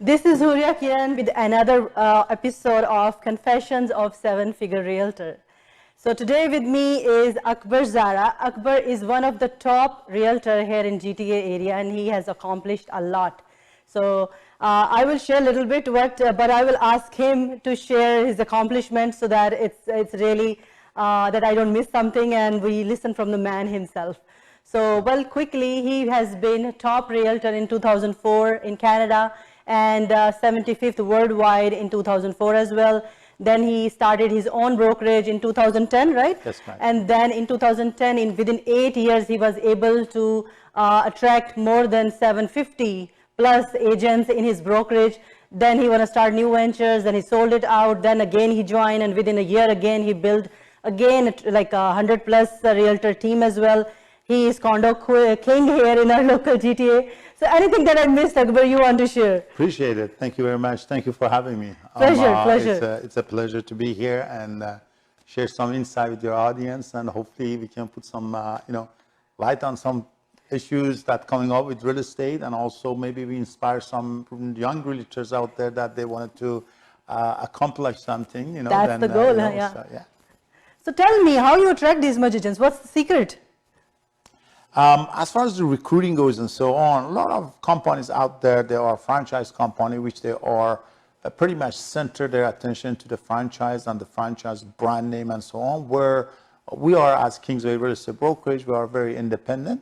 This is Huria Kiran with another episode of Confessions of Seven-Figure Realtor. So today with me is Akbar Zareh. Akbar is one of the top realtor here in GTA area, and he has accomplished a lot. So I will share a little bit but I will ask him to share his accomplishments so that it's really that I don't miss something and we listen from the man himself. So, well, quickly, he has been top realtor in 2004 in Canada and 75th worldwide in 2004 as well. Then he started his own brokerage in 2010, right? That's right. And then in 2010, within 8 years, he was able to attract more than 750 plus agents in his brokerage. Then he wanted to start new ventures, then he sold it out, then again he joined, and within a year again he built again like a 100 plus realtor team as well. He is condo king here in our local GTA. So anything that I missed, Akbar, you want to share? Appreciate it. Thank you very much. Thank you for having me. Pleasure. It's a pleasure to be here and share some insight with your audience, and hopefully we can put some light on some issues that coming up with real estate, and also maybe we inspire some young realtors out there that they wanted to accomplish something. That's the goal, yeah. So, yeah. So tell me, how you attract these much agents? What's the secret? As far as the recruiting goes and so on, a lot of companies out there, they are franchise company, which they are pretty much center their attention to the franchise and the franchise brand name and so on, where we are as Kingsway Real Estate Brokerage, we are very independent.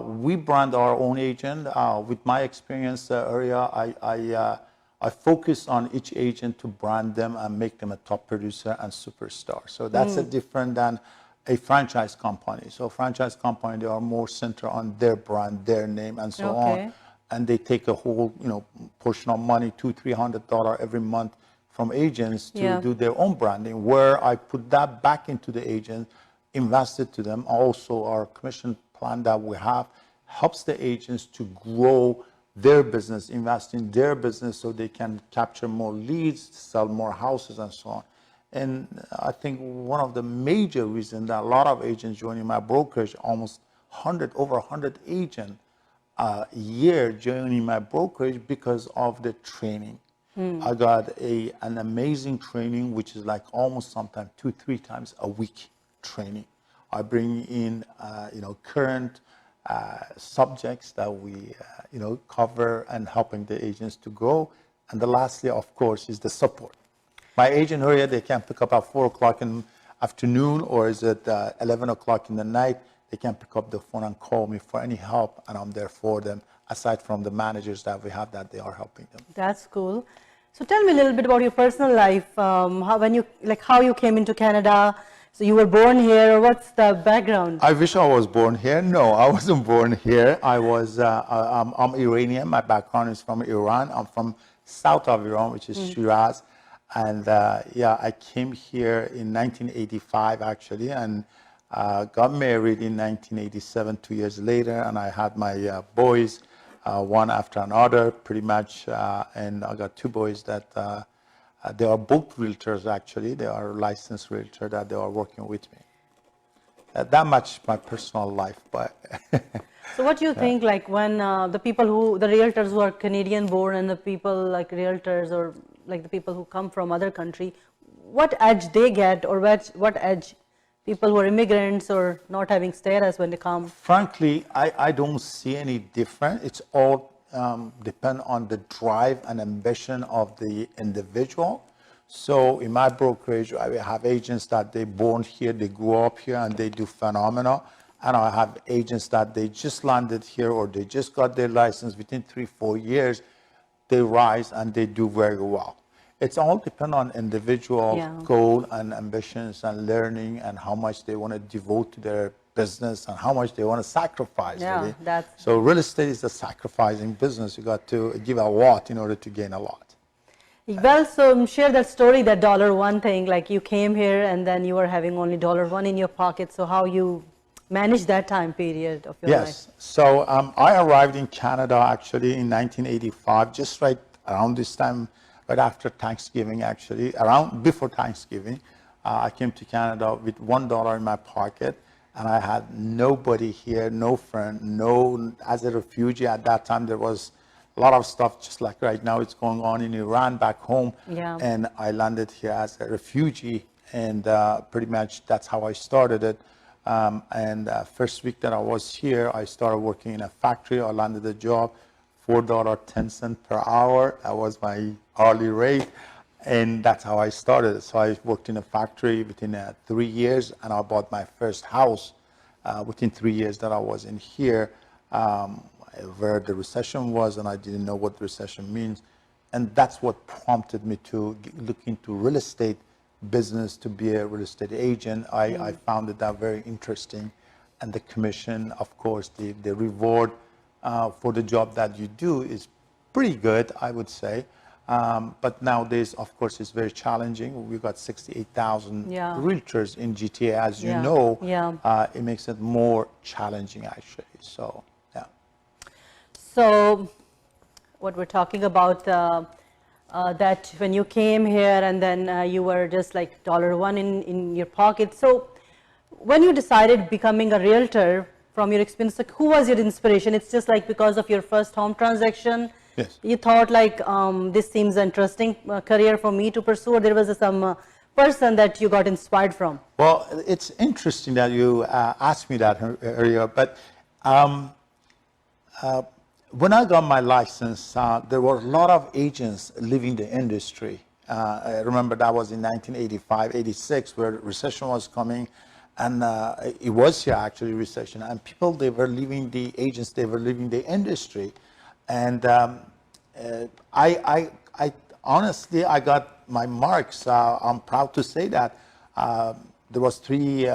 We brand our own agent. With my experience area, I focus on each agent to brand them and make them a top producer and superstar. So that's a different than a franchise company. So franchise company, they are more centered on their brand, their name, and so on. And they take a whole, portion of money, $200-300 every month from agents to do their own branding. Where I put that back into the agent, invested to them. Also, our commission plan that we have helps the agents to grow their business, invest in their business, so they can capture more leads, sell more houses, and so on. And I think one of the major reasons that a lot of agents joining my brokerage, almost over 100 agents a year joining my brokerage because of the training. I got an amazing training, which is like almost sometimes 2-3 times a week training. I bring in, current subjects that we, cover and helping the agents to grow. And the lastly, of course, is the support. My agent Huria, they can pick up at 4 o'clock in the afternoon, or is it 11 o'clock in the night? They can pick up the phone and call me for any help, and I'm there for them, aside from the managers that we have that they are helping them. That's cool. So tell me a little bit about your personal life, how you came into Canada. So you were born here, or what's the background? I wish I was born here. No, I wasn't born here. I'm Iranian. My background is from Iran. I'm from south of Iran, which is Shiraz. And I came here in 1985 actually, and got married in 1987, 2 years later, and I had my boys, one after another, pretty much, and I got 2 boys that they are both realtors actually. They are licensed realtors that they are working with me. That much my personal life, but. So what do you think, like when the realtors who are Canadian born and the people like realtors, or like the people who come from other country, what edge they get, or what edge people who are immigrants or not having status when they come? Frankly, I don't see any different. It's all depend on the drive and ambition of the individual. So in my brokerage, I have agents that they born here, they grew up here, and they do phenomenal. And I have agents that they just landed here, or they just got their license within 3-4 years. They rise and they do very well. It's all depend on individual goal and ambitions and learning, and how much they want to devote to their business and how much they want to sacrifice. Really. So real estate is a sacrificing business. You got to give a lot in order to gain a lot. Well, so share that story, that $1 thing, like you came here and then you were having only $1 in your pocket. So how you manage that time period of your life? Yes. So I arrived in Canada actually in 1985, just right around this time, right after Thanksgiving actually, before Thanksgiving. I came to Canada with $1 in my pocket, and I had nobody here, no friend, as a refugee at that time. There was a lot of stuff, just like right now, it's going on in Iran back home. Yeah. And I landed here as a refugee, and pretty much that's how I started it. And first week that I was here, I started working in a factory. I landed a job, $4.10 per hour. That was my hourly rate. And that's how I started. So I worked in a factory within 3 years, and I bought my first house within 3 years that I was in here, where the recession was, and I didn't know what recession means. And that's what prompted me to look into real estate business, to be a real estate agent. I found that very interesting. And the commission, of course, the reward for the job that you do is pretty good, I would say. But nowadays, of course, it's very challenging. We've got 68,000 realtors in GTA, as you know. It makes it more challenging, actually. So, yeah. So, what we're talking about, that when you came here and then you were just like $1 in your pocket. So, when you decided becoming a realtor, from your experience, like, who was your inspiration? It's just like because of your first home transaction? Yes. You thought like this seems an interesting career for me to pursue, or there was some person that you got inspired from? Well, it's interesting that you asked me that earlier, but when I got my license, there were a lot of agents leaving the industry. I remember that was in 1985, 86, where recession was coming, and it was here actually, recession, and people, they were leaving the agents, they were leaving the industry. And I honestly, I got my marks. I'm proud to say that there was 3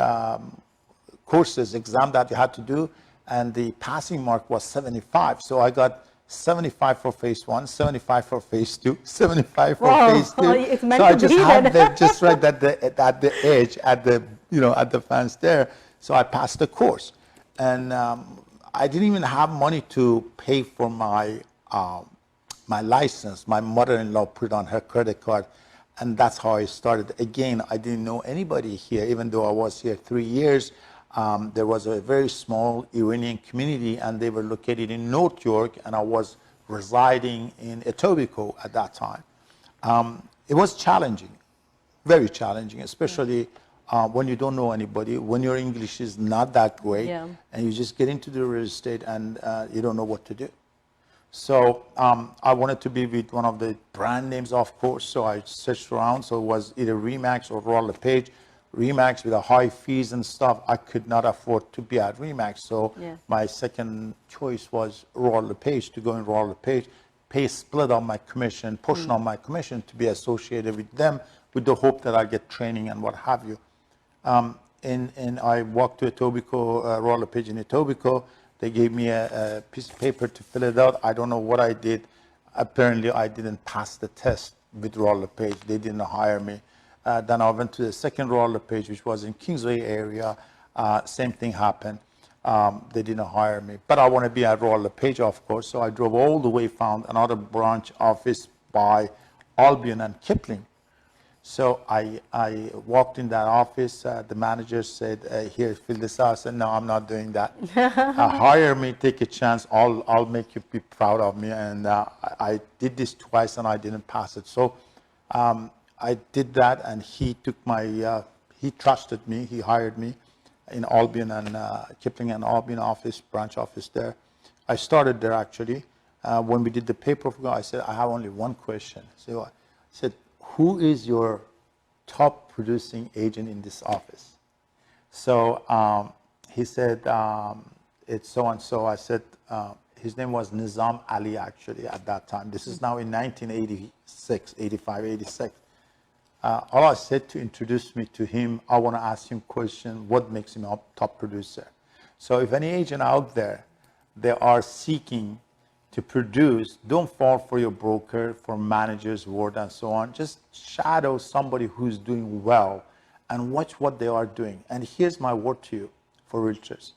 courses, exam that you had to do, and the passing mark was 75. So I got 75 for phase 1, 75 for phase 2, 75 for phase 2. It's meant so I to just be had then. just right at the edge, at the at the fence there. So I passed the course, and I didn't even have money to pay for my my license. My mother-in-law put it on her credit card, and that's how I started. Again, I didn't know anybody here, even though I was here 3 years. There was a very small Iranian community, and they were located in North York, and I was residing in Etobicoke at that time. It was challenging, very challenging, especially when you don't know anybody, when your English is not that great, and you just get into the real estate and you don't know what to do. So I wanted to be with one of the brand names, of course, so I searched around. So it was either RE/MAX or Royal LePage. RE/MAX with a high fees and stuff, I could not afford to be at RE/MAX. So my second choice was Royal LePage, to go in Royal LePage, pay split on my commission, portion of my commission, to be associated with them, with the hope that I get training and what have you. And I walked to Etobicoke, Royal LePage in Etobicoke. They gave me a piece of paper to fill it out. I don't know what I did. Apparently, I didn't pass the test with Royal LePage. They didn't hire me. Then I went to the second Royal LePage, which was in Kingsway area. Same thing happened. They didn't hire me. But I want to be at Royal LePage, of course. So I drove all the way, found another branch office by Albion and Kipling. So I walked in that office. The manager said, "Here, fill this out." I said, "No, I'm not doing that. Hire me, take a chance. I'll make you be proud of me." And I did this twice, and I didn't pass it. So I did that, and he took my. He trusted me. He hired me in Albion and Kipling and Albion office, branch office there. I started there actually. When we did the paperwork, I said, "I have only one question." So I said, "Who is your top producing agent in this office?" So he said, "It's so-and-so." I said, his name was Nizam Ali, actually, at that time. This is now in 1986, 85, 86. All I said to introduce me to him, I want to ask him a question, what makes him a top producer? So if any agent out there, they are seeking to produce, don't fall for your broker, for manager's word and so on. Just shadow somebody who's doing well and watch what they are doing. And here's my word to you for realtors.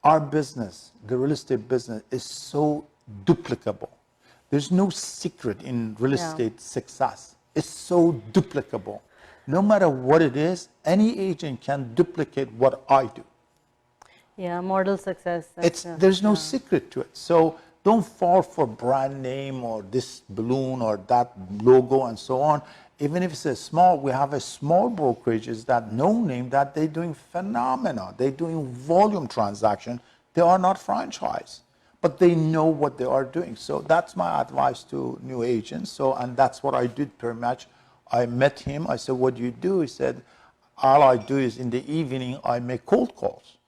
Our business, the real estate business, is so duplicable. There's no secret in real estate success. It's so duplicable. No matter what it is, any agent can duplicate what I do. Yeah, model success. There's no secret to it. So Don't fall for brand name or this balloon or that logo and so on. Even if it's a small, we have a small brokerages that no name that they're doing phenomenal. They're doing volume transaction. They are not franchise, but they know what they are doing. So that's my advice to new agents. So, and that's what I did pretty much. I met him. I said, what do you do? He said, all I do is in the evening, I make cold calls.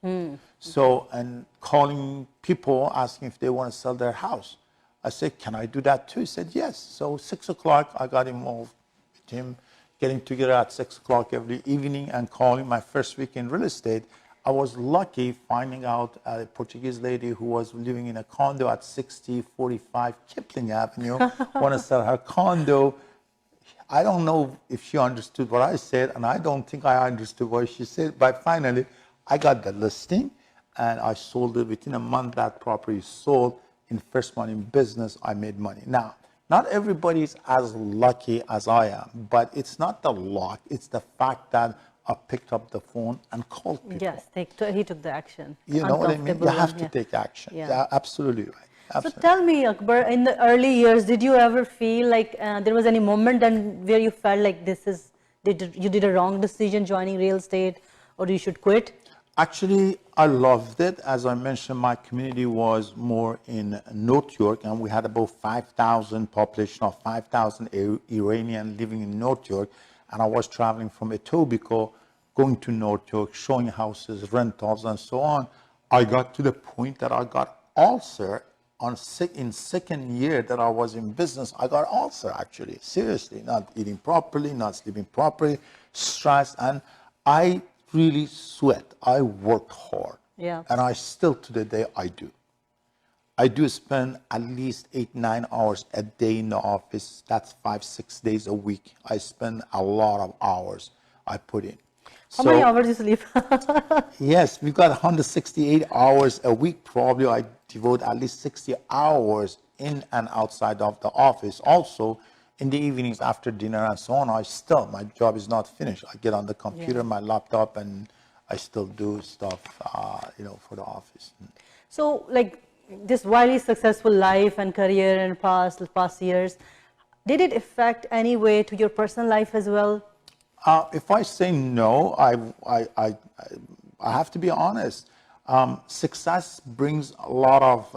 So, and calling people, asking if they want to sell their house. I said, can I do that too? He said, yes. So 6 o'clock, I got involved with him, getting together at 6 o'clock every evening and calling. My first week in real estate, I was lucky finding out a Portuguese lady who was living in a condo at 6045 Kipling Avenue, want to sell her condo. I don't know if she understood what I said, and I don't think I understood what she said, but finally, I got the listing, and I sold it within a month. That property sold. In first month in business, I made money. Now, not everybody is as lucky as I am, but it's not the luck. It's the fact that I picked up the phone and called people. Yes, he took the action. You know what I mean? You have to take action. Yeah, absolutely right. Absolutely. So tell me, Akbar, in the early years, did you ever feel like there was any moment where you felt like you did a wrong decision joining real estate, or you should quit? Actually, I loved it. As I mentioned, my community was more in North York, and we had about 5,000 population of 5,000 Iranian living in North York. And I was traveling from Etobicoke, going to North York, showing houses, rentals, and so on. I got to the point that I got ulcer in second year that I was in business. I got ulcer, actually, seriously, not eating properly, not sleeping properly, stress, and I really sweat. I worked hard. Yeah. And I still to the day I do. I do spend at least 8-9 hours a day in the office. That's 5-6 days a week. I spend a lot of hours I put in. How many hours do you sleep? Yes, we got 168 hours a week. Probably I devote at least 60 hours in and outside of the office. Also, in the evenings after dinner and so on, my job is not finished. I get on the computer, my laptop, and I still do stuff, for the office. So, like this wildly successful life and career in past years, did it affect any way to your personal life as well? If I say no, I have to be honest. Success brings a lot of,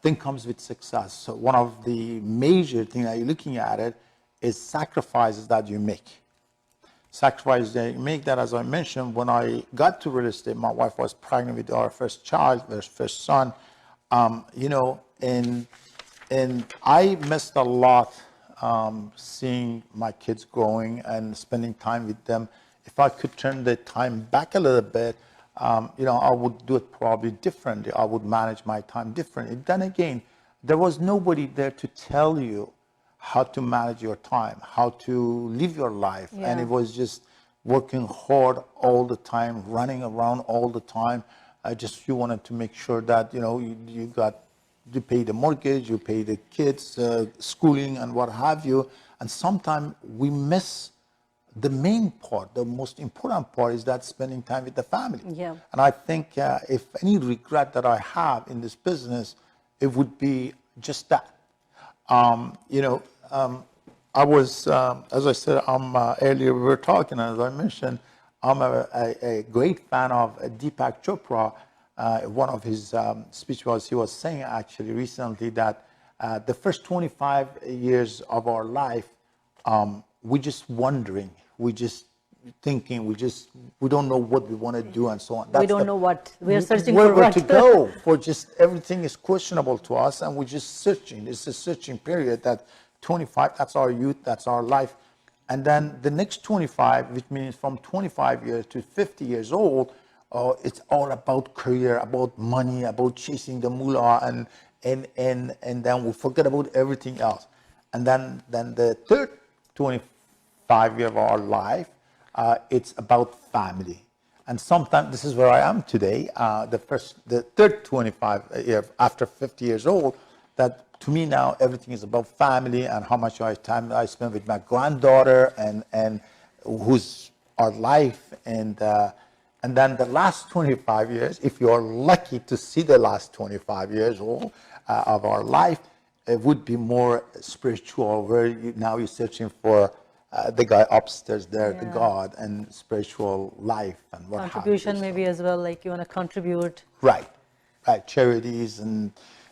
thing comes with success. So one of the major things that you're looking at it is sacrifices that you make. Sacrifices that you make that, as I mentioned, when I got to real estate, my wife was pregnant with our first child, our first son, and I missed a lot seeing my kids growing and spending time with them. If I could turn the time back a little bit, I would do it probably differently. I would manage my time differently. Then again, there was nobody there to tell you how to manage your time, how to live your life. Yeah. And it was just working hard all the time, running around all the time. You wanted to make sure that, you pay the mortgage, you pay the kids, schooling and what have you. And sometimes we miss the main part, the most important part is that spending time with the family. Yeah. And I think if any regret that I have in this business, it would be just that. I was, as I said earlier, we were talking, as I mentioned, I'm a great fan of Deepak Chopra. One of his speech he was saying actually recently that the first 25 years of our life, we're just wondering, we're just thinking, we don't know what we want to do and so on. We don't know what, we are searching for what. Where to go, for just everything is questionable to us and we're just searching. It's a searching period that 25, that's our youth, that's our life. And then the next 25, which means from 25 years to 50 years old, it's all about career, about money, about chasing the moolah, and then we forget about everything else. And then the third 25 year of our life, it's about family. And sometimes this is where I am today. The third 25 years after 50 years old, that to me now everything is about family and how much time I spend with my granddaughter and who's our life And then the last 25 years, if you're lucky to see the last 25 years of our life, it would be more spiritual, where now you're searching for the guy upstairs there, the God, and spiritual life and what contribution have you. maybe as well, like you want to contribute. Right, charities and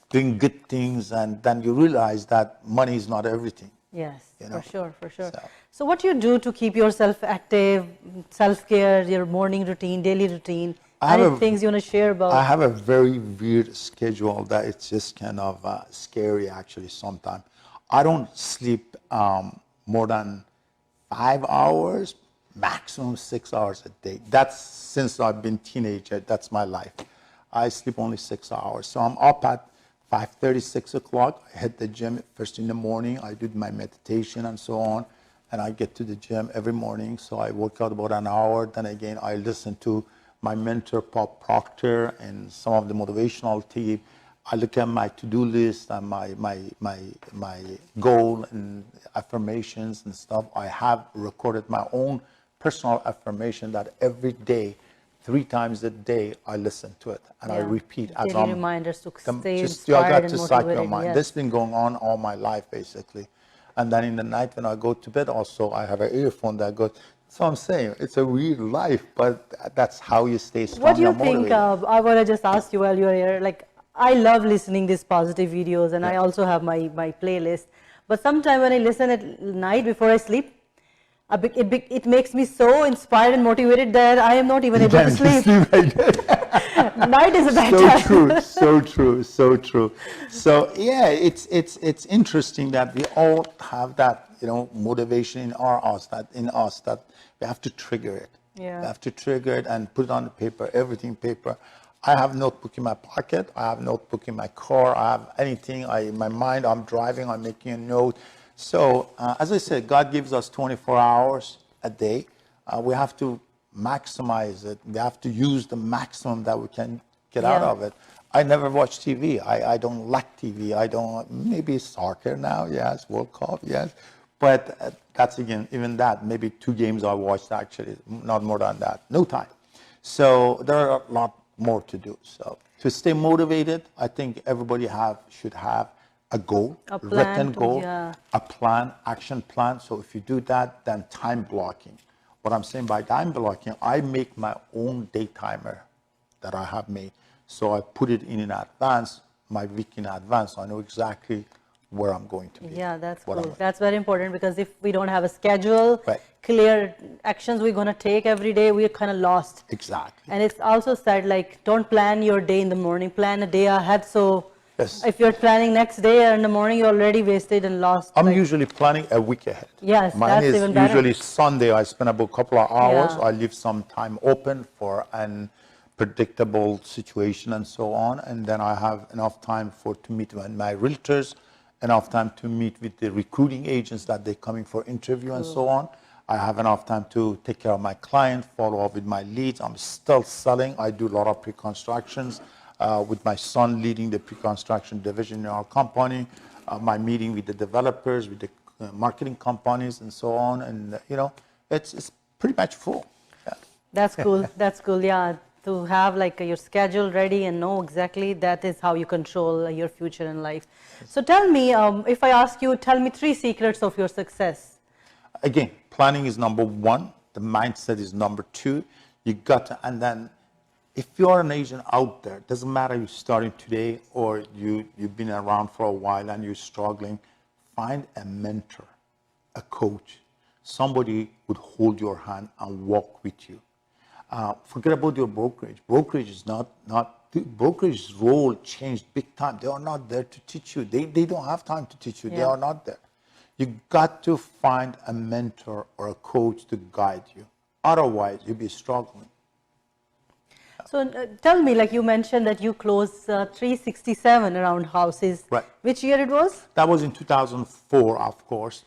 doing good things, and then you realize that money is not everything. Yes, You know? for sure. So what do you do to keep yourself active, self-care, your morning routine, daily routine? Any things you want to share about? I have a very weird schedule that it's just kind of scary actually sometimes. I don't sleep more than 5 hours, maximum 6 hours a day. That's since I've been teenager, that's my life. I sleep only 6 hours. So I'm up at 5:30, 6 o'clock. I hit the gym first in the morning. I do my meditation and so on. And I get to the gym every morning. So I work out about an hour. Then again, I listen to my mentor, Bob Proctor, and some of the motivational tape. I look at my to-do list and my goal and affirmations and stuff. I have recorded my own personal affirmation that every day, 3 times a day, I listen to it and I repeat as daily I'm reminders to stay just inspired and to psych your motivated. mind. Yes. This has been going on all my life basically. And then in the night when I go to bed, also I have an earphone that goes. So I'm saying it's a weird life, but that's how you stay strong. What do you think? I want to just ask you while you're here. Like, I love listening these positive videos, and I also have my playlist. But sometimes when I listen at night before I sleep, it makes me so inspired and motivated that I am not even able to sleep. Night is a bad time. So true. So yeah, it's interesting that we all have that, motivation in us that we have to trigger it. Yeah. We have to trigger it and put it on the paper, everything paper. I have notebook in my pocket. I have notebook in my car. I have anything. In my mind, I'm driving. I'm making a note. So as I said, God gives us 24 hours a day. We have to maximize it. We have to use the maximum that we can get out of it. I never watch TV. I don't like TV. I don't, maybe soccer now, yes, World Cup, yes. But that's even that, maybe 2 games I watched actually, not more than that, no time. So there are a lot more to do. So to stay motivated, I think everybody should have a goal, a plan written goal, a plan, action plan. So if you do that, then time blocking. What I'm saying by time blocking, I make my own day timer that I have made. So I put it in advance, my week in advance. So I know exactly where I'm going to be. Yeah, that's cool. That's very important, because if we don't have a schedule, right, clear actions we're going to take every day, we're kind of lost. Exactly. And it's also said, like, don't plan your day in the morning, plan a day ahead. So if you're planning next day or in the morning, you're already wasted and lost. I'm usually planning a week ahead. Yes, mine that's is even better. Usually Sunday. I spend about a couple of hours. I leave some time open for an predictable situation and so on, and then I have enough time to meet with my realtors, enough time to meet with the recruiting agents that they're coming for interview and so on. I have enough time to take care of my client, follow up with my leads. I'm still selling. I do a lot of pre-constructions with my son leading the pre-construction division in our company, my meeting with the developers, with the marketing companies and so on, and it's pretty much full. Yeah. That's cool. That's cool. Yeah. To have like your schedule ready and know exactly, that is how you control your future in life. So tell me, if I ask you, tell me 3 secrets of your success. Again, planning is number 1. The mindset is number 2. You got to, and then if you're an agent out there, doesn't matter you're starting today or you've been around for a while and you're struggling, find a mentor, a coach, somebody would hold your hand and walk with you. Forget about your brokerage. Brokerage is not brokerage's role changed big time. They are not there to teach you. They don't have time to teach you. They are not there. You got to find a mentor or a coach to guide you. Otherwise, you'll be struggling. So tell me, like you mentioned that you closed 367 around houses. Right. Which year it was? That was in 2004, of course.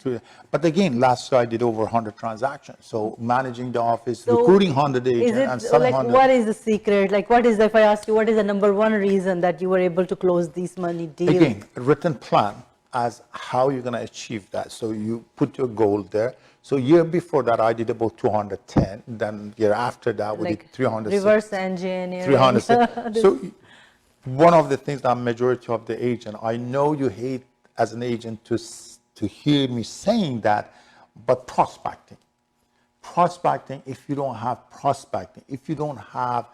But again, last year I did over 100 transactions. So managing the office, recruiting 100 agents, and selling 100. What is the secret? Like, what is, if I ask you, what is the number 1 reason that you were able to close these money deals? Again, a written plan, as how you're going to achieve that. So you put your goal there. So year before that, I did about 210. Then year after that, we did 300. Reverse engineering. 300. So one of the things that majority of the agent, I know you hate as an agent to hear me saying that, but prospecting, if you don't have prospecting, if you don't have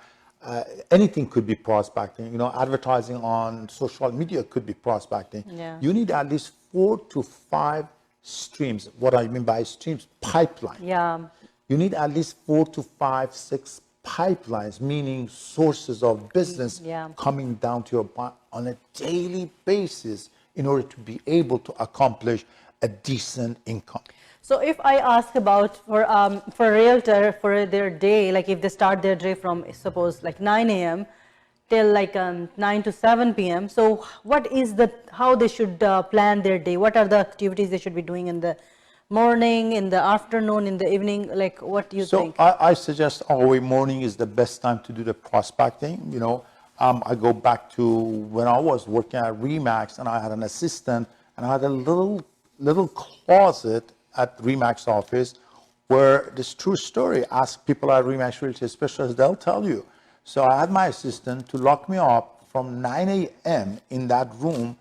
anything could be prospecting, advertising on social media could be prospecting. Yeah. You need at least 4 to 5 streams. What I mean by streams, pipeline. Yeah. You need at least 4 to 5, 6 pipelines, meaning sources of business coming down to your bank on a daily basis in order to be able to accomplish a decent income. So if I ask about for a realtor for their day, like if they start their day from suppose like 9 a.m. till like 9 to 7 p.m. So what is how they should plan their day? What are the activities they should be doing in the morning, in the afternoon, in the evening? Like what do you think? So I suggest always morning is the best time to do the prospecting. I go back to when I was working at Remax and I had an assistant and I had a little closet at Remax office where this true story, ask people at Remax Realty Specialists, they'll tell you. So I had my assistant to lock me up from 9 a.m. in that room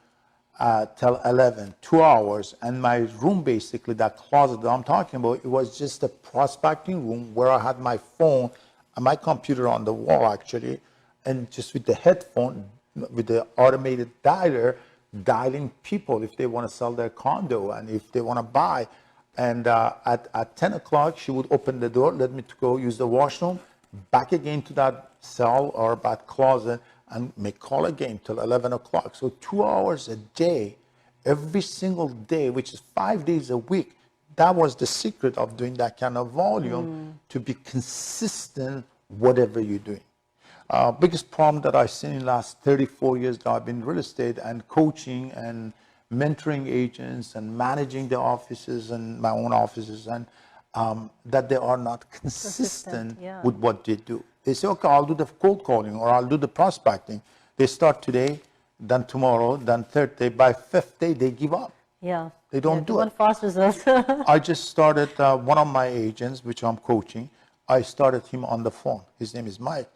till 11, 2 hours. And my room, basically, that closet that I'm talking about, it was just a prospecting room where I had my phone and my computer on the wall, actually, and just with the headphone, with the automated dialer, dialing people if they want to sell their condo and if they want to buy. And at 10 o'clock, she would open the door, let me to go use the washroom, back again to that cell or that closet and make call again till 11 o'clock. So 2 hours a day, every single day, which is 5 days a week. That was the secret of doing that kind of volume, to be consistent whatever you're doing. Biggest problem that I've seen in the last 34 years that I've been in real estate and coaching and mentoring agents and managing the offices and my own offices, and that they are not consistent with what they do. They say, okay, I'll do the cold calling or I'll do the prospecting. They start today, then tomorrow, then third day. By fifth day, they give up. Yeah. They don't do it. Fast results. I just started one of my agents, which I'm coaching. I started him on the phone. His name is Mike.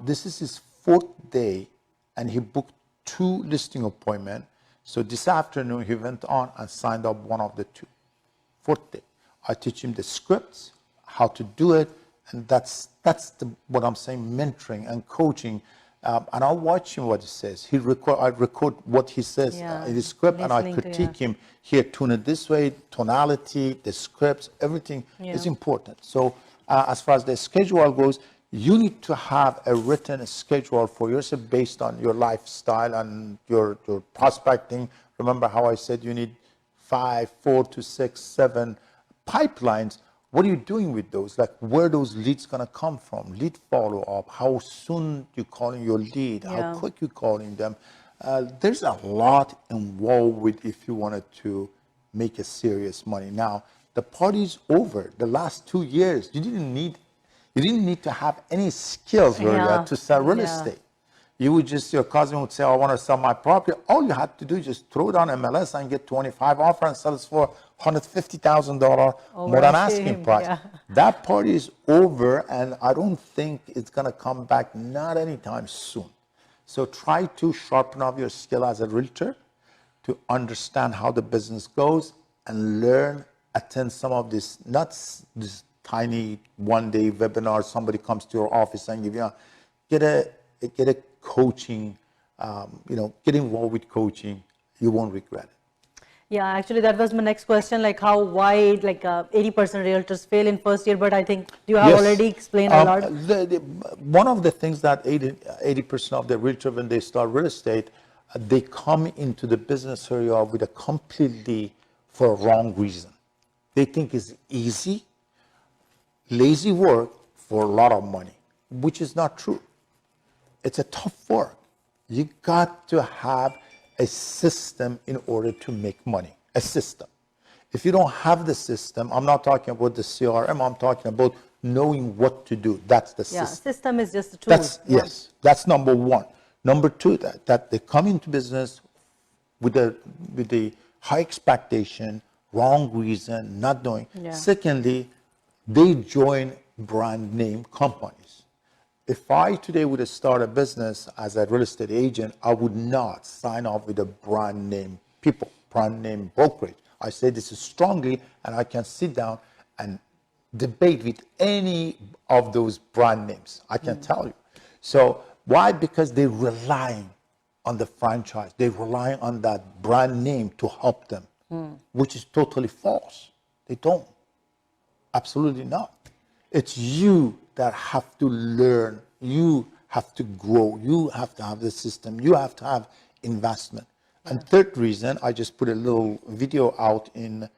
This is his 4th day, and he booked 2 listing appointments. So this afternoon, he went on and signed up one of the 2. 4th day. I teach him the scripts, how to do it, and that's what I'm saying, mentoring and coaching. And I watch him what he says. I record what he says in the script, and I critique him. Here, tune it this way, tonality, the scripts, everything is important. So as far as the schedule goes, you need to have a written schedule for yourself based on your lifestyle and your prospecting. Remember how I said you need 4 to 6, 7 pipelines. What are you doing with those? Like, where are those leads going to come from? Lead follow-up, how soon you're calling your lead, how quick you're calling them. There's a lot involved with if you wanted to make a serious money. Now, the party's over. The last 2 years, you didn't need to have any skills really to sell real estate. You would just, your cousin would say, I want to sell my property. All you had to do is just throw it on MLS and get 25 offers and sell it for $150,000 more than asking price. Yeah. That party is over, and I don't think it's going to come back, not anytime soon. So try to sharpen up your skill as a realtor to understand how the business goes and learn, attend some of this, not this tiny one-day webinar, somebody comes to your office and give you get a coaching, get involved with coaching. You won't regret it. Yeah, actually that was my next question, like why 80% realtors fail in first year, but I think you have already explained a lot. One of the things that 80% of the realtors, when they start real estate, they come into the business area with a completely for a wrong reason. They think it's easy, lazy work for a lot of money, which is not true. It's a tough work. You got to have a system in order to make money, a system. If you don't have the system, I'm not talking about the CRM, I'm talking about knowing what to do. That's the system. Yeah, system is just a tool. Yes, that's number one. Number two, that they come into business with the high expectation, wrong reason, not knowing. Yeah. Secondly, they join brand name companies. If I today would start a business as a real estate agent, I would not sign off with a brand name people, brand name brokerage. I say this is strongly, and I can sit down and debate with any of those brand names. I can tell you. So why? Because they're relying on the franchise. They're relying on that brand name to help them, which is totally false. They don't. Absolutely not. It's you that have to learn. You have to grow. You have to have the system. You have to have investment. And third reason, I just put a little video out in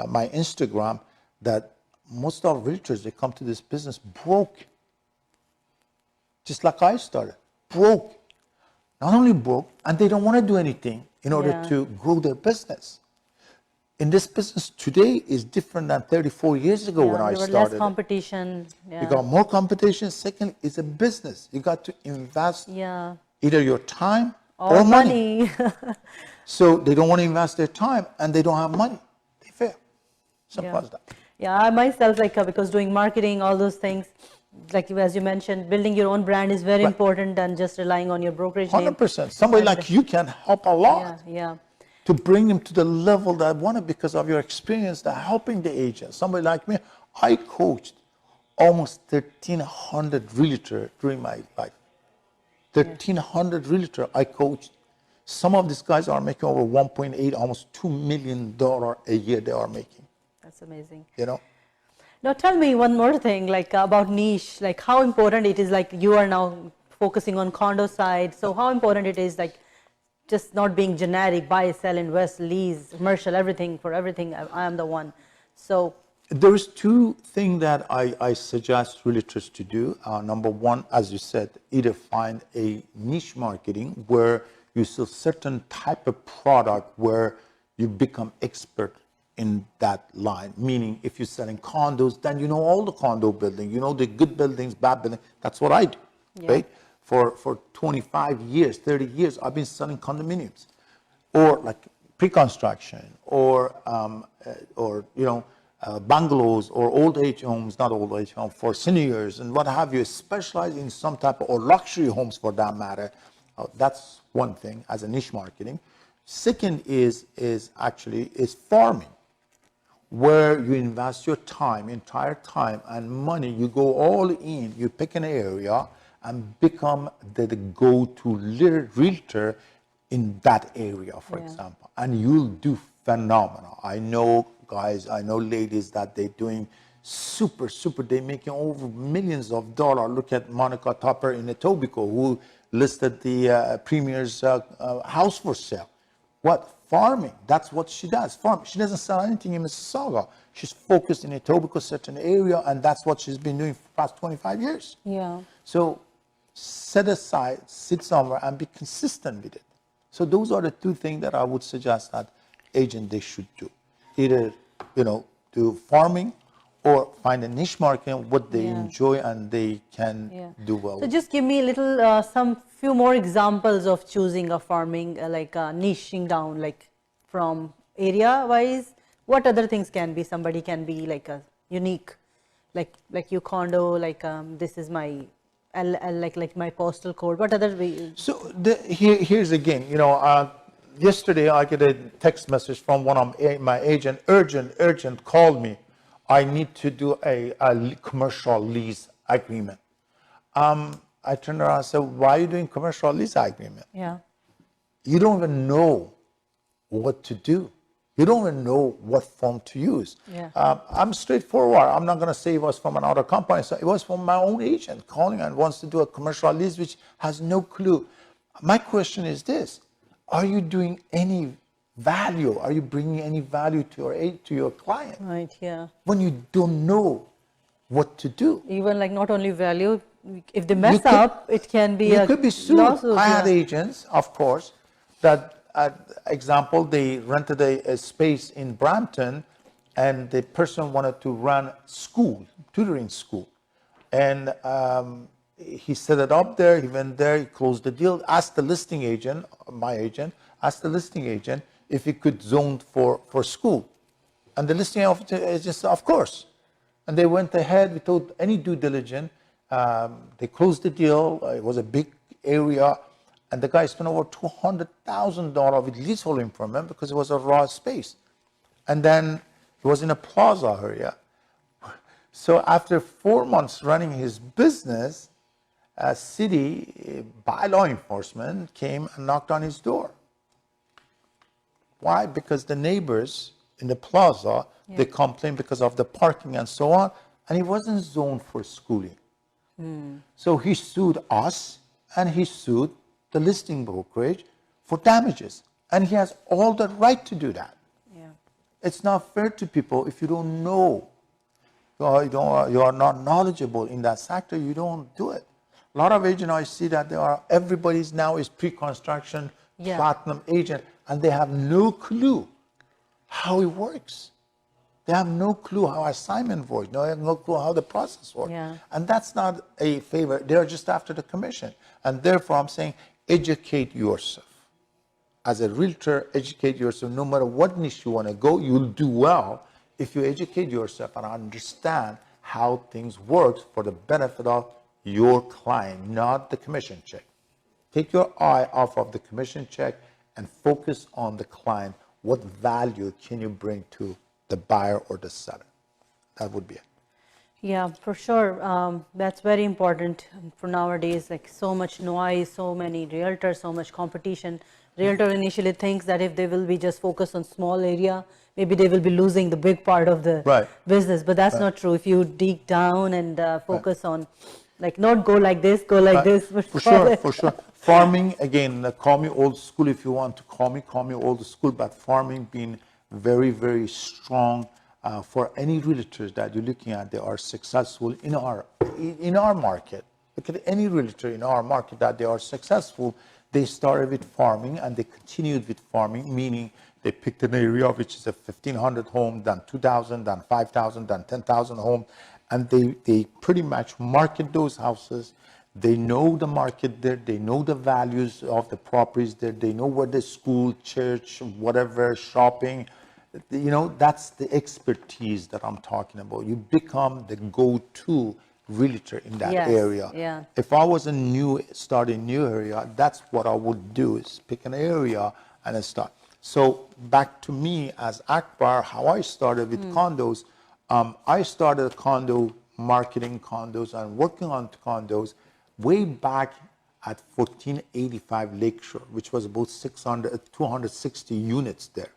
my Instagram that most of realtors, they come to this business broke. Just like I started, broke. Not only broke, and they don't want to do anything in order to grow their business. In this business today is different than 34 years ago when I started. There was less competition. You got more competition. Second, it's a business. You got to invest either your time or money. So they don't want to invest their time and they don't have money. They fail. Simple as that. Yeah, I myself, because doing marketing, all those things, as you mentioned, building your own brand is very important than just relying on your brokerage name. 100%. Somebody like you can help a lot. Yeah. To bring them to the level that I wanted because of your experience, that helping the agent. Somebody like me, I coached almost 1,300 realtors during my life. 1,300 realtors I coached. Some of these guys are making over 1.8, almost $2 million a year they are making. That's amazing. You know? Now tell me one more thing, about niche, how important it is, you are now focusing on condo side. So how important it is, just not being generic, buy, sell, invest, lease, commercial, everything, for everything, I am the one. So there's two things that I suggest realtors to do. Number one, as you said, either find a niche marketing where you sell certain type of product where you become expert in that line. Meaning, if you're selling condos, then you know all the condo buildings, you know the good buildings, bad buildings. That's what I do, right? For 25 years, 30 years, I've been selling condominiums, or pre-construction, or bungalows, or old age homes, not old age homes, for seniors and what have you. Specialize in some type of, or luxury homes for that matter. That's one thing as a niche marketing. Second is farming, where you invest your time, entire time and money. You go all in. You pick an area and become the go-to realtor in that area, for example, and you'll do phenomenal. I know guys, I know ladies that they're doing super, they're making over millions of dollars. Look at Monica Topper in Etobicoke, who listed the Premier's house for sale. What? Farming. That's what she does. Farm. She doesn't sell anything in Mississauga. She's focused in Etobicoke, certain area, and that's what she's been doing for the past 25 years. Yeah. So set aside, sit somewhere, and be consistent with it. So those are the two things that I would suggest that agent they should do. Either, do farming or find a niche market, what they enjoy and they can do well. So just give me a little, few more examples of choosing a farming, niching down, from area-wise. What other things can be? Somebody can be a unique, like your condo, this is my my postal code. What other way? So here's again, yesterday I get a text message from one of my agent, urgent, called me. I need to do a commercial lease agreement. I turned around and said, why are you doing commercial lease agreement? Yeah. You don't even know what to do. You don't even know what form to use. Yeah. I'm straightforward. I'm not going to say it was from another company. So it was from my own agent calling and wants to do a commercial lease, which has no clue. My question is this. Are you doing any value? Are you bringing any value to your client? Right, yeah. When you don't know what to do. Even not only value, if they mess up, it can be you could be sued. Lawsuit, I had agents, of course, that, example, they rented a space in Brampton, and the person wanted to run school, tutoring school. And he set it up there, he went there, he closed the deal, asked the listing agent, my agent, asked the listing agent if he could zone for school. And the listing agent said, of course. And they went ahead without any due diligence. They closed the deal. It was a big area. And the guy spent over $200,000 with leasehold improvement because it was a raw space. And then it was in a plaza area. So after 4 months running his business, a city, by law enforcement, came and knocked on his door. Why? Because the neighbors in the plaza, they complained because of the parking and so on, and he wasn't zoned for schooling. So he sued us, and he sued the listing brokerage for damages. And he has all the right to do that. It's not fair to people if you don't know, you are not knowledgeable in that sector, you don't do it. A lot of agents, I see that everybody's now is pre-construction, platinum agent, and they have no clue how it works. They have no clue how assignment works. They have no clue how the process works. And that's not a favor. They're just after the commission. And therefore, I'm saying educate yourself. As a realtor, educate yourself. No matter what niche you want to go, you'll do well if you educate yourself and understand how things work for the benefit of your client, not the commission check. Take your eye off of the commission check and focus on the client. What value can you bring to the buyer or the seller? That would be it. Yeah, for sure. That's very important for nowadays. Like so much noise, so many realtors, so much competition. Realtor initially thinks that if they will be just focused on small area, maybe they will be losing the big part of the business. But that's not true. If you dig down and focus on, like, not go like this, go like this. For sure, for sure. Farming, again, call me old school if you want to call me old school, but farming being very, very strong for any realtors that you're looking at, they are successful in our market. Look at any realtor in our market that they are successful. They started with farming and they continued with farming, meaning they picked an area which is a 1,500 home, then 2,000, then 5,000, then 10,000 home, and they pretty much market those houses. They know the market there, they know the values of the properties there, they know where the school, church, whatever, shopping, that's the expertise that I'm talking about. You become the go-to realtor in that area. If I was starting new area, that's what I would do, is pick an area and start. So back to me as Akbar, how I started with condos. I started condo marketing condos and working on condos way back at 1485 Lakeshore, which was about 260 units there.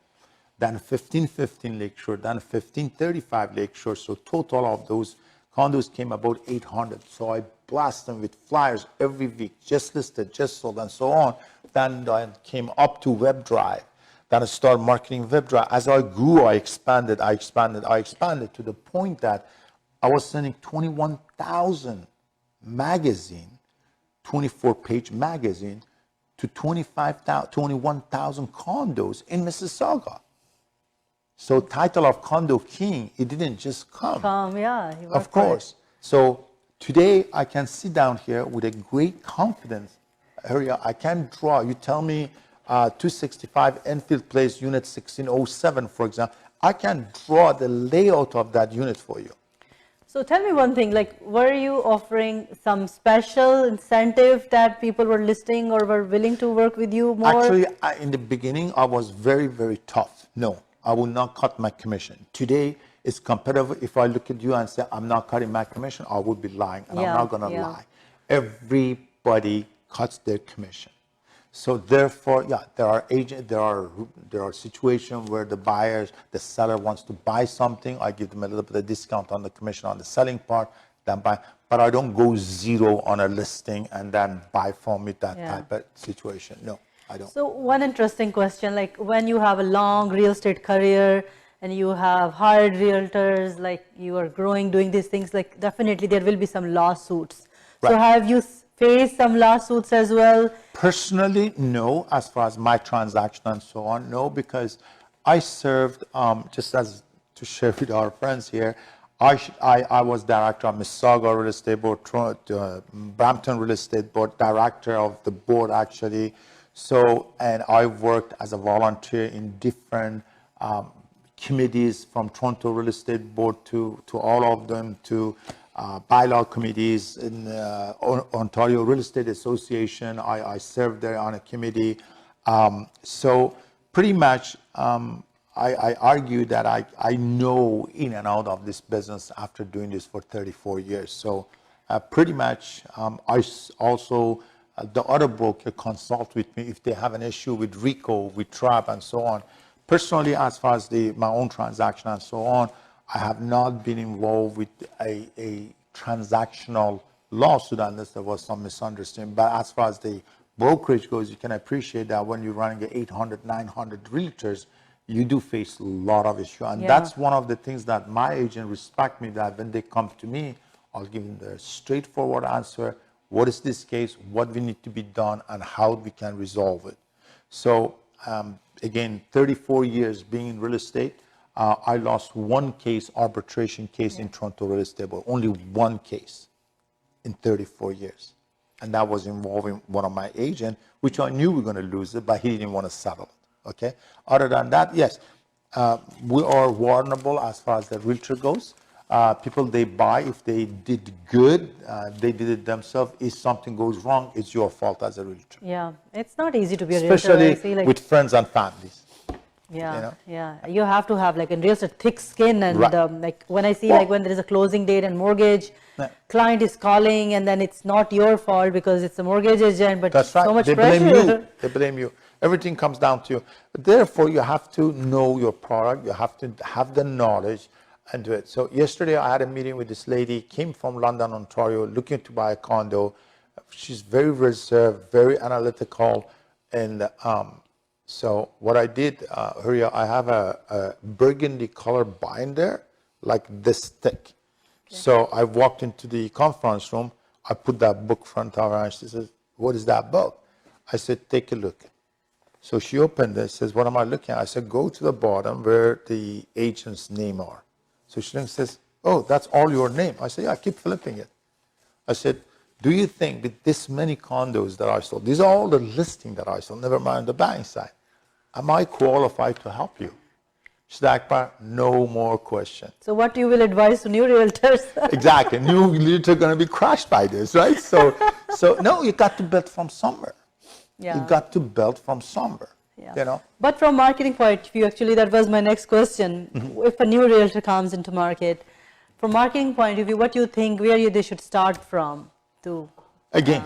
Then 1515 Lakeshore, then 1535 Lakeshore. So total of those condos came about 800. So I blast them with flyers every week, just listed, just sold, and so on. Then I came up to WebDrive. Then I started marketing WebDrive. As I grew, I expanded to the point that I was sending 21,000 magazine, 24-page magazine, to 21,000 condos in Mississauga. So title of Condo King, it didn't just come. Of course. So today I can sit down here with a great confidence area. I can draw. You tell me 265 Enfield Place, unit 1607, for example. I can draw the layout of that unit for you. So tell me one thing, like, were you offering some special incentive that people were listing or were willing to work with you more? Actually, in the beginning, I was very, very tough. No, I will not cut my commission. Today, it's competitive. If I look at you and say, I'm not cutting my commission, I would be lying, and I'm not going to lie. Everybody cuts their commission. So therefore, there are situations where the seller wants to buy something. I give them a little bit of discount on the commission on the selling part, but I don't go zero on a listing and then buy from it, that type of situation. No, I don't. So one interesting question, like when you have a long real estate career and you have hired realtors, like you are growing, doing these things, like definitely there will be some lawsuits. So have you faced some lawsuits as well? Personally, no. As far as my transaction and so on, no, because I served, just as to share with our friends here, I was director of Mississauga Real Estate Board, Brampton Real Estate Board, director of the board actually. So, and I worked as a volunteer in different committees, from Toronto Real Estate Board to all of them, to bylaw committees in Ontario Real Estate Association. I served there on a committee. So pretty much I argue that I know in and out of this business after doing this for 34 years. So pretty much I also, the other broker consult with me if they have an issue with RICO, with TRAP and so on. Personally, as far as my own transaction and so on, I have not been involved with a transactional lawsuit unless there was some misunderstanding. But as far as the brokerage goes, you can appreciate that when you're running 800, 900 realtors, you do face a lot of issues. And that's one of the things that my agent respect me, that when they come to me, I'll give them the straightforward answer. What is this case? What we need to be done and how we can resolve it. So again, 34 years being in real estate, I lost one case, arbitration case in Toronto Real Estate Board, only one case in 34 years. And that was involving one of my agents, which I knew we were going to lose it, but he didn't want to settle it, okay? Other than that, yes, we are vulnerable as far as the realtor goes. People, they buy, if they did good, they did it themselves. If something goes wrong, it's your fault as a realtor. Yeah, it's not easy to be a realtor. Especially with friends and families. Yeah, you know? Yeah. You have to have like in real estate thick skin, and like when I see like when there is a closing date and mortgage, client is calling, and then it's not your fault because it's a mortgage agent, but that's right. So much they pressure. Blame you. They blame you. Everything comes down to you. But therefore, you have to know your product. You have to have the knowledge and do it. So yesterday, I had a meeting with this lady, came from London, Ontario, looking to buy a condo. She's very reserved, very analytical, and so what I did, Huria, I have a burgundy color binder, like this thick. Okay. So I walked into the conference room. I put that book front of her, and she says, "What is that book?" I said, "Take a look." So she opened it, says, "What am I looking at?" I said, "Go to the bottom where the agent's name are." So she says, "Oh, that's all your name." I said, "Yeah, keep flipping it." I said, "Do you think with this many condos that I sold, these are all the listing that I sold, never mind the buying side, am I qualified to help you?" She said, "Akbar, no more question." So what you will advise to new realtors? Exactly. New realtors are going to be crushed by this, right? So no, you got to build from somewhere. Yeah. You got to build from somewhere. Yeah. You know? But from marketing point of view, actually, that was my next question. Mm-hmm. If a new realtor comes into market, from marketing point of view, what do you think, where they should start from to? Again,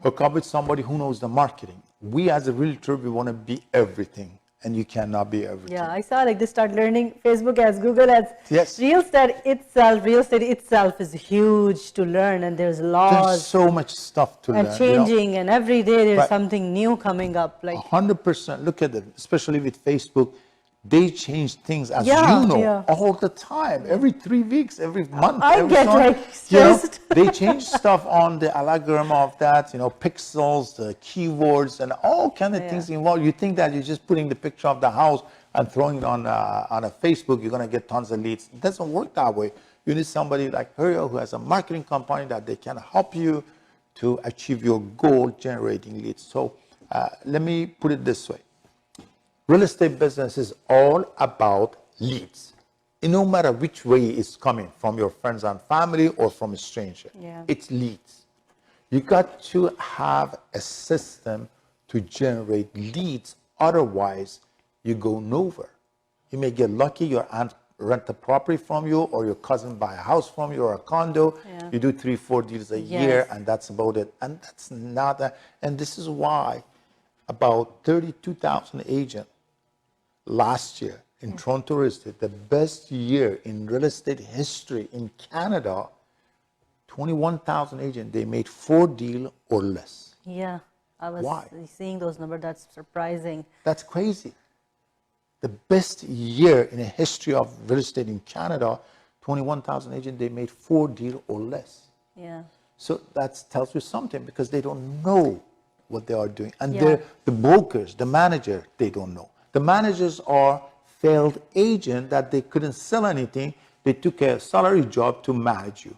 hook up with somebody who knows the marketing. We as a realtor, we want to be everything, and you cannot be everything. Yeah, I saw like they start learning Facebook ads, Google ads. Yes. Real estate itself is huge to learn, and there's laws. There's so much stuff to learn. And changing, and every day there's something new coming up. Like 100%. Look at it, especially with Facebook. They change things, as you know, all the time. Every 3 weeks, every month. I get like stressed. They change stuff on the algorithm of that, pixels, the keywords, and all kind of things involved. You think that you're just putting the picture of the house and throwing it on a Facebook, you're going to get tons of leads. It doesn't work that way. You need somebody like Huria who has a marketing company that they can help you to achieve your goal, generating leads. So let me put it this way. Real estate business is all about leads. No matter which way it's coming, from your friends and family or from a stranger, it's leads. You got to have a system to generate leads. Otherwise, you go nowhere. You may get lucky, your aunt rent a property from you, or your cousin buy a house from you, or a condo. You do 3-4 deals a year, and that's about it. And that's not and this is why about 32,000 agents last year in Toronto real estate, the best year in real estate history in Canada, 21,000 agents, they made 4 deals or less. Yeah, I was seeing those numbers. That's surprising. That's crazy. The best year in the history of real estate in Canada, 21,000 agents, they made 4 deals or less. Yeah. So that tells you something, because they don't know what they are doing. And the brokers, the manager, they don't know. The managers are failed agents that they couldn't sell anything. They took a salary job to manage you.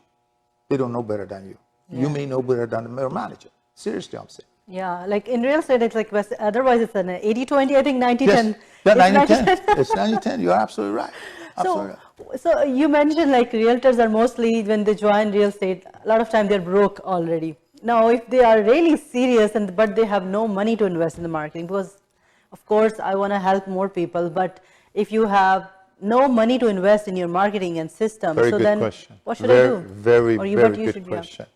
They don't know better than you. You may know better than the manager. Seriously, I'm saying. Yeah, like in real estate, it's like otherwise it's an 80-20, I think 90-10. Yes, yeah, It's 90-10. It's 90-10. You're absolutely right. Absolutely So, right. so you mentioned like realtors are mostly when they join real estate, a lot of time they're broke already. Now, if they are really serious and but they have no money to invest in the marketing, because of course I want to help more people, but if you have no money to invest in your marketing and system, Very so good then question. what should I Very, do? very, Or you, what very you good should, yeah. question.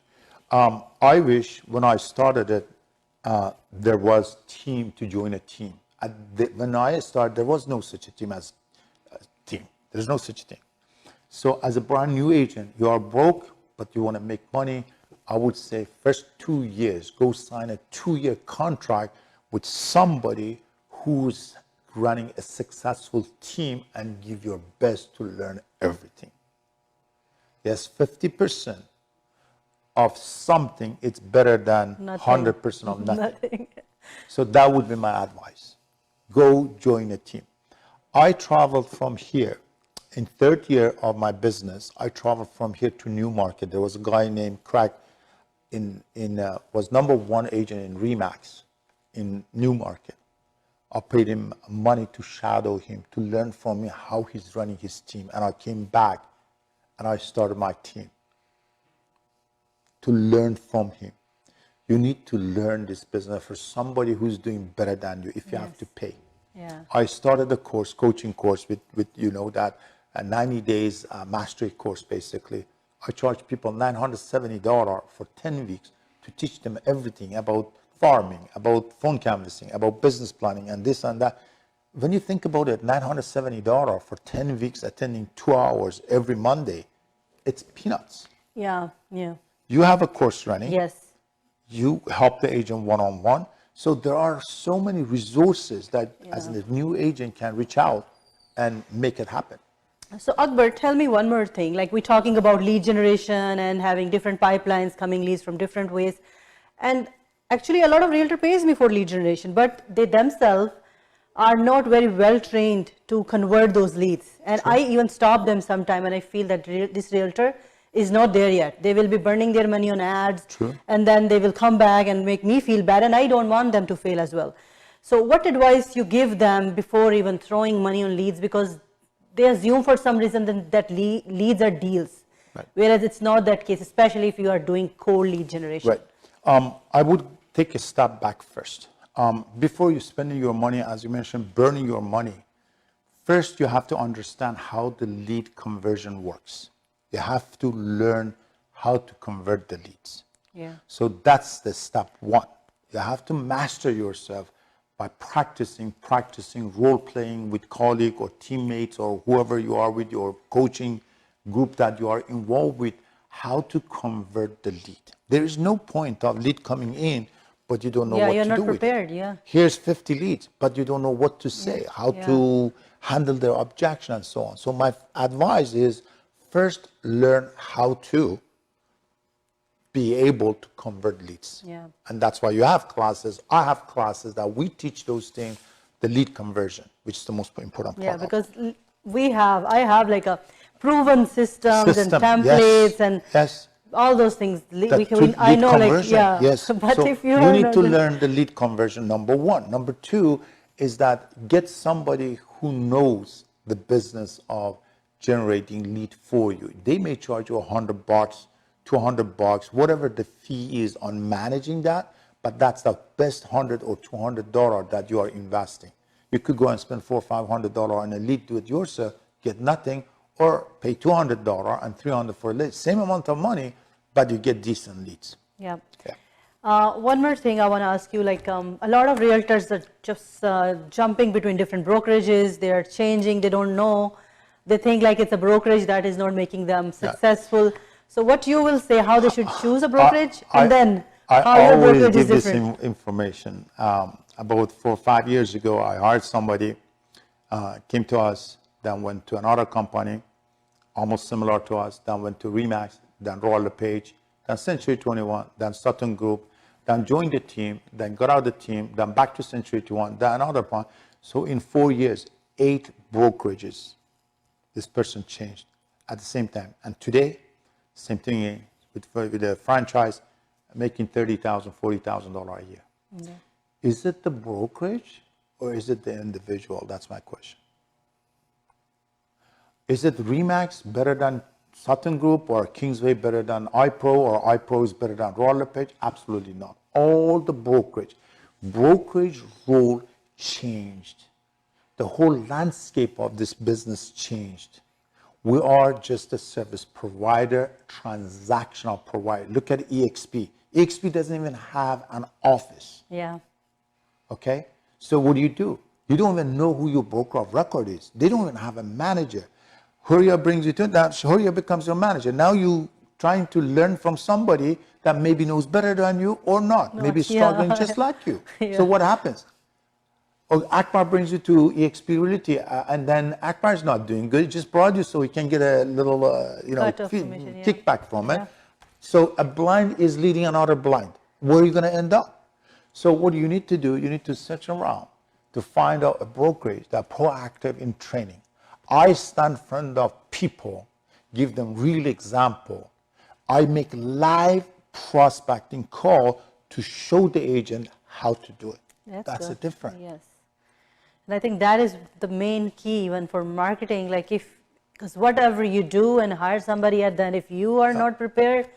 I wish when I started it, there was team to join a team. When I started, there was no such a team as a team. There's no such thing. So as a brand new agent, you are broke, but you want to make money. I would say first 2 years, go sign a 2-year contract with somebody who's running a successful team and give your best to learn everything. Yes, 50% of something, it's better than Nothing. 100% of nothing. Nothing. So that would be my advice. Go join a team. I traveled from here. In third year of my business, I traveled from here to Newmarket. There was a guy named Craig was number one agent in Remax in Newmarket. I paid him money to shadow him, to learn from him how he's running his team. And I came back and I started my team to learn from him. You need to learn this business for somebody who's doing better than you if you have to pay. Yeah. I started a course, coaching course with that 90 days mastery course basically. I charge people $970 for 10 weeks to teach them everything about farming, about phone canvassing, about business planning and this and that. When you think about it, $970 for 10 weeks attending 2 hours every Monday, it's peanuts. Yeah, yeah. You have a course running. Yes. You help the agent one-on-one. So there are so many resources that as a new agent can reach out and make it happen. So Akbar, tell me one more thing. Like we're talking about lead generation and having different pipelines coming leads from different ways. And actually a lot of realtor pays me for lead generation, but they themselves are not very well trained to convert those leads. And I even stop them sometime and I feel that this realtor is not there yet. They will be burning their money on ads. True. And then they will come back and make me feel bad, and I don't want them to fail as well. So what advice you give them before even throwing money on leads, because they assume for some reason that leads are deals, Right. whereas it's not that case, especially if you are doing cold lead generation. Right. I would take a step back first. Before you spending your money, as you mentioned, burning your money, first you have to understand how the lead conversion works. You have to learn how to convert the leads. Yeah. So that's the step one. You have to master yourself by practicing role playing with colleague or teammates or whoever you are with your coaching group that you are involved with, how to convert the lead. There is no point of lead coming in, but you don't know what to do with it. Yeah, you're not prepared, yeah. Here's 50 leads, but you don't know what to say, how to handle their objection and so on. So my advice is first learn how to be able to convert leads. Yeah. And that's why you have classes. I have classes that we teach those things, the lead conversion, which is the most important part. Yeah, because I have like a proven systems and System, templates and yes. all those things. I Lead know, conversion, like, yes. But So if you need to learn the lead conversion, number one. Number two is that get somebody who knows the business of generating lead for you. They may charge you $100, $200, whatever the fee is on managing that, but that's the best $100 or $200 that you are investing. You could go and spend $400 or $500 on a lead, do it yourself, get nothing, or pay $200 and $300 for a lead. Same amount of money, but you get decent leads. Yeah. Yeah. One more thing I want to ask you, like a lot of realtors are just jumping between different brokerages. They are changing. They don't know. They think like it's a brokerage that is not making them successful. So what you will say, how they should choose a brokerage, and then how your brokerage is different? I always give this information. About 4 or 5 years ago, I hired somebody, came to us, then went to another company, almost similar to us, then went to Remax, then Royal LePage, then Century 21, then Sutton Group, then joined the team, then got out of the team, then back to Century 21, then another one. So in 4 years, 8 brokerages, this person changed at the same time. And today, same thing with a franchise, making $30,000, $40,000 a year. Is it the brokerage or is it the individual? That's my question. Is it Remax better than Sutton Group, or Kingsway better than iPro, or iPro is better than Royal LePage? Absolutely not. All the brokerage role changed. The whole landscape of this business changed. We are just a service provider, transactional provider. Look at EXP. EXP doesn't even have an office. Yeah. Okay? So what do? You don't even know who your broker of record is. They don't even have a manager. Huria brings you to that. Huria becomes your manager. Now you trying to learn from somebody that maybe knows better than you or not. Maybe struggling just like you. So what happens? Oh, Akbar brings you to EXP Realty, and then Akbar is not doing good. He just brought you so he can get a little, kickback from it. So a blind is leading another blind. Where are you going to end up? So what you need to do, you need to search around to find out a brokerage that's proactive in training. I stand in front of people, give them real example. I make live prospecting call to show the agent how to do it. That's the difference. Yes. And I think that is the main key even for marketing. Like because whatever you do and hire somebody at then, if you are not prepared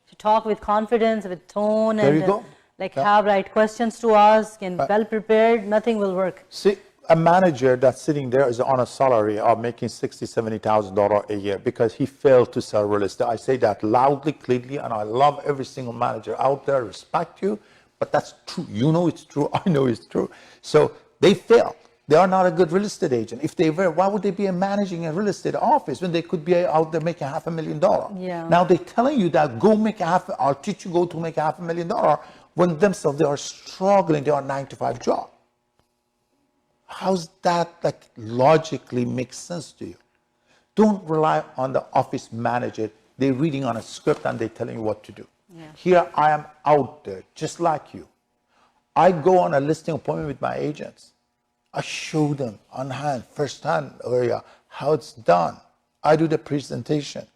to talk with confidence, with tone, there and you go. Have right questions to ask and well prepared, nothing will work. See, a manager that's sitting there is on a salary of making $60,000, $70,000 a year because he failed to sell real estate. I say that loudly, clearly, and I love every single manager out there, respect you, but that's true. You know it's true. I know it's true. So they failed. They are not a good real estate agent. If they were, why would they be managing a real estate office when they could be out there making $500,000? Yeah. Now they're telling you that go make I'll teach you go to make $500,000 when themselves they are struggling. They are a 9-to-5 job. How's that logically makes sense to you? Don't rely on the office manager. They're reading on a script and they're telling you what to do. Yeah. Here I am out there just like you. I go on a listing appointment with my agents. I show them on hand, first-hand area, how it's done. I do the presentation.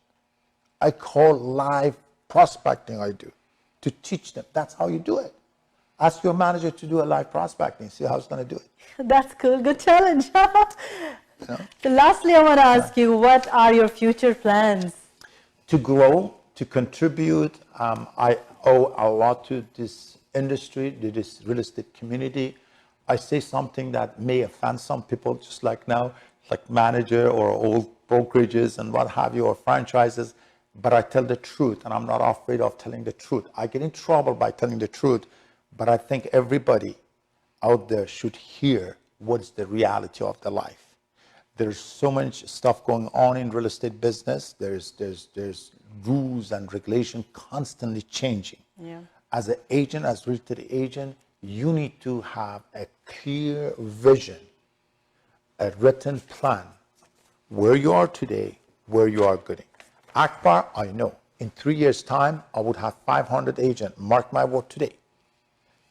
I call live prospecting I do to teach them. That's how you do it. Ask your manager to do a live prospecting, see how it's going to do it. That's cool, good challenge. So lastly, I want to ask you, what are your future plans? To grow, to contribute. I owe a lot to this industry, to this real estate community. I say something that may offend some people, just like now, like manager or old brokerages and what have you, or franchises, but I tell the truth, and I'm not afraid of telling the truth. I get in trouble by telling the truth, but I think everybody out there should hear what's the reality of the life. There's so much stuff going on in real estate business. There's rules and regulation constantly changing. Yeah. As an agent, as a real estate agent, you need to have a clear vision, a written plan, where you are today, where you are going. Akbar, I know, in 3 years' time, I would have 500 agents. Mark my word today.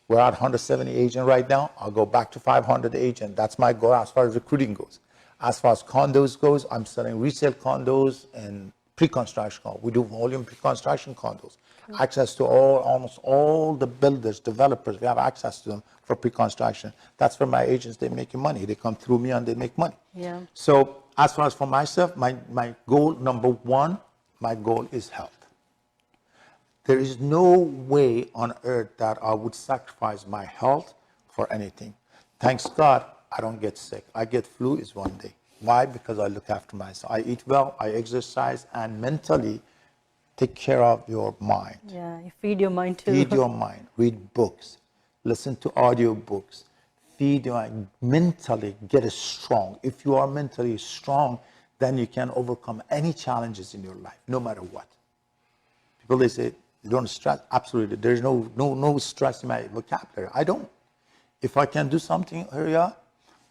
We're at 170 agents right now. I'll go back to 500 agents. That's my goal as far as recruiting goes. As far as condos goes, I'm selling resale condos and pre-construction condos. We do volume pre-construction condos. Access to almost all the builders, developers, we have access to them for pre-construction. That's where my agents, they make money. They come through me and they make money. Yeah. So as far as for myself, my goal, number one, my goal is health. There is no way on earth that I would sacrifice my health for anything. Thanks God, I don't get sick. I get flu is one day. Why? Because I look after myself. I eat well, I exercise, and mentally take care of your mind. Yeah, you feed your mind too. Feed your mind. Read books. Listen to audio books. Feed your mind. Mentally get strong. If you are mentally strong, then you can overcome any challenges in your life, no matter what. People, they say, you don't stress. Absolutely. There's no stress in my vocabulary. I don't. If I can do something area,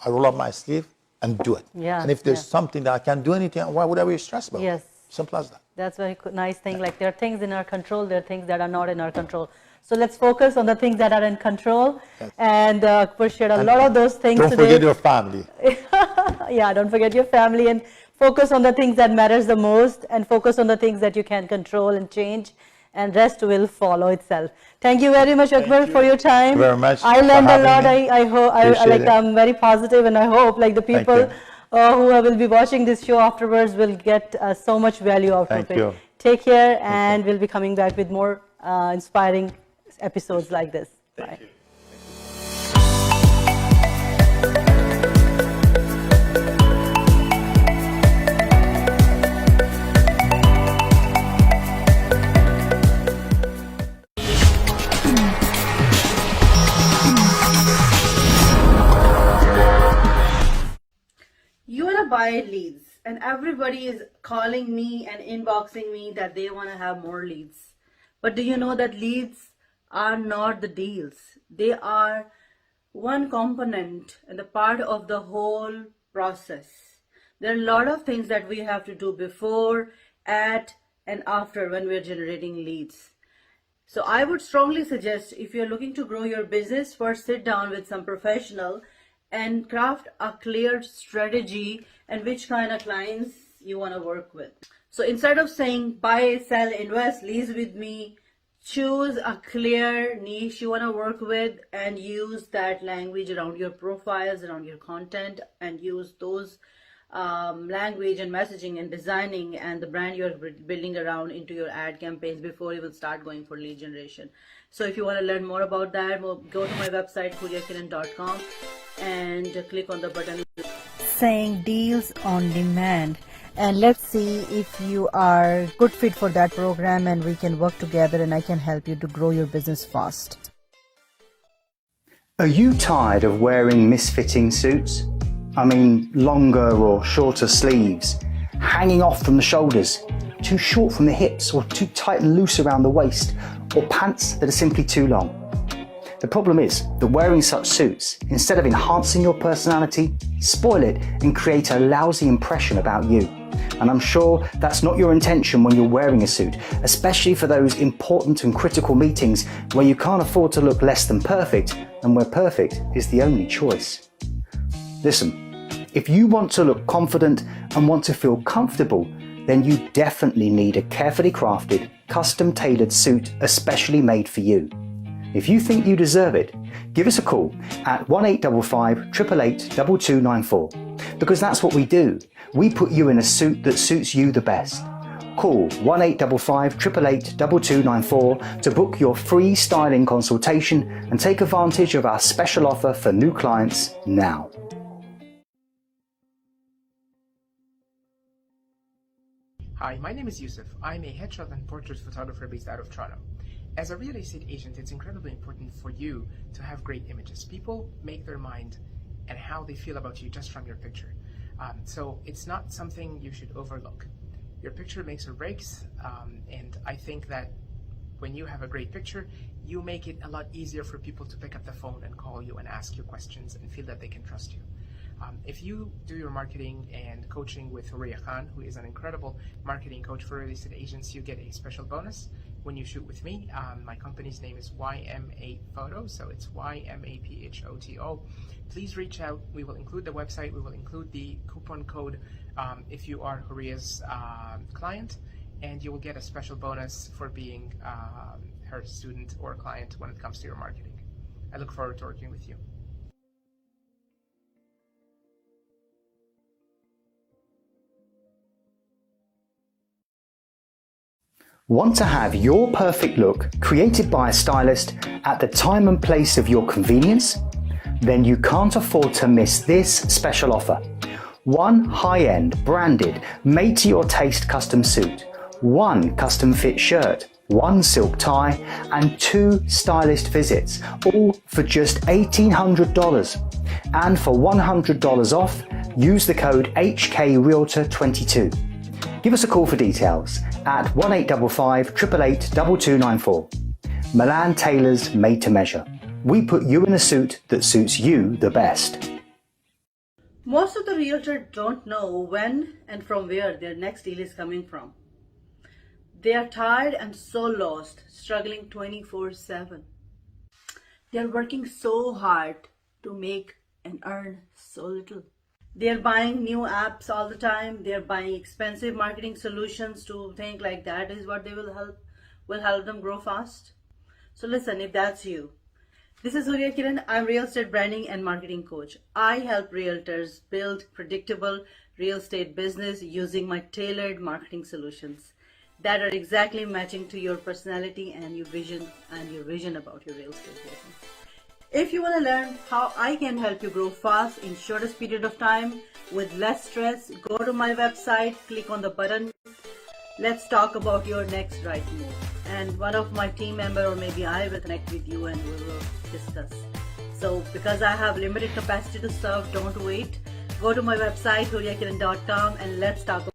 I roll up my sleeve and do it. Yeah, and if there's something that I can't do anything, why would I be stressed about? Yes. Simple as that. That's a very nice thing. Like there are things in our control, there are things that are not in our control. So let's focus on the things that are in control. Yes. And Akbar shared a lot of those things today. Don't forget your family. Yeah, don't forget your family, and focus on the things that matters the most, and focus on the things that you can control and change. and rest will follow itself. Thank you very much, Akbar, for your time. Thank you very much I for learned a having lot. me. I hope, Appreciate it. I'm very positive, and I hope like the Thank people you. who will be watching this show afterwards will get so much value out Thank of it. you. Take care, Thank and you. we'll be coming back with more inspiring episodes like this. Thank Bye. you. You want to buy leads, and everybody is calling me and inboxing me that they want to have more leads. But do you know that leads are not the deals? They are one component and the part of the whole process. There are a lot of things that we have to do before, at, and after when we're generating leads. So I would strongly suggest, if you're looking to grow your business, first sit down with some professional and craft a clear strategy and which kind of clients you want to work with. So instead of saying buy, sell, invest, lease with me, choose a clear niche you want to work with and use that language around your profiles, around your content, and use those language and messaging and designing and the brand you're building around into your ad campaigns before you will start going for lead generation. So if you want to learn more about that, go to my website huriakiran.com and click on the button saying deals on demand, and let's see if you are good fit for that program, and we can work together and I can help you to grow your business fast. Are you tired of wearing misfitting suits? I mean, longer or shorter sleeves, hanging off from the shoulders, too short from the hips, or too tight and loose around the waist, or pants that are simply too long. The problem is that wearing such suits, instead of enhancing your personality, spoil it and create a lousy impression about you. And I'm sure that's not your intention when you're wearing a suit, especially for those important and critical meetings where you can't afford to look less than perfect and where perfect is the only choice. Listen, if you want to look confident and want to feel comfortable, then you definitely need a carefully crafted, custom-tailored suit especially made for you. If you think you deserve it, give us a call at 1855 888 2294, because that's what we do. We put you in a suit that suits you the best. Call 1855 888 2294 to book your free styling consultation and take advantage of our special offer for new clients now. Hi, my name is Yusuf. I'm a headshot and portrait photographer based out of Toronto. As a real estate agent, it's incredibly important for you to have great images. People make their mind and how they feel about you just from your picture. So it's not something you should overlook. Your picture makes or breaks, and I think that when you have a great picture, you make it a lot easier for people to pick up the phone and call you and ask you questions and feel that they can trust you. If you do your marketing and coaching with Huria Kiran, who is an incredible marketing coach for real estate agents, you get a special bonus when you shoot with me. My company's name is YMA Photo, so it's YMAPHOTO. Please reach out. We will include the website. We will include the coupon code if you are Huria's client, and you will get a special bonus for being her student or client when it comes to your marketing. I look forward to working with you. Want to have your perfect look created by a stylist at the time and place of your convenience? Then you can't afford to miss this special offer. One high-end, branded, made-to-your-taste custom suit, one custom-fit shirt, one silk tie, and 2 stylist visits, all for just $1,800. And for $100 off, use the code HKRealtor22. Give us a call for details at 1855 888 2294. Milan Tailors Made to Measure. We put you in a suit that suits you the best. Most of the realtors don't know when and from where their next deal is coming from. They are tired and so lost, struggling 24/7. They are working so hard to make and earn so little. They are buying new apps all the time. They are buying expensive marketing solutions to think like that is what they will help. will help them grow fast? So listen, if that's you. This is Huria Kiran. I'm real estate branding and marketing coach. I help realtors build predictable real estate business using my tailored marketing solutions that are exactly matching to your personality and your vision about your real estate business. If you want to learn how I can help you grow fast in shortest period of time with less stress, go to my website, click on the button. Let's talk about your next right move. And one of my team member or maybe I will connect with you and we will discuss. So because I have limited capacity to serve, don't wait. Go to my website, huriakiran.com, and let's talk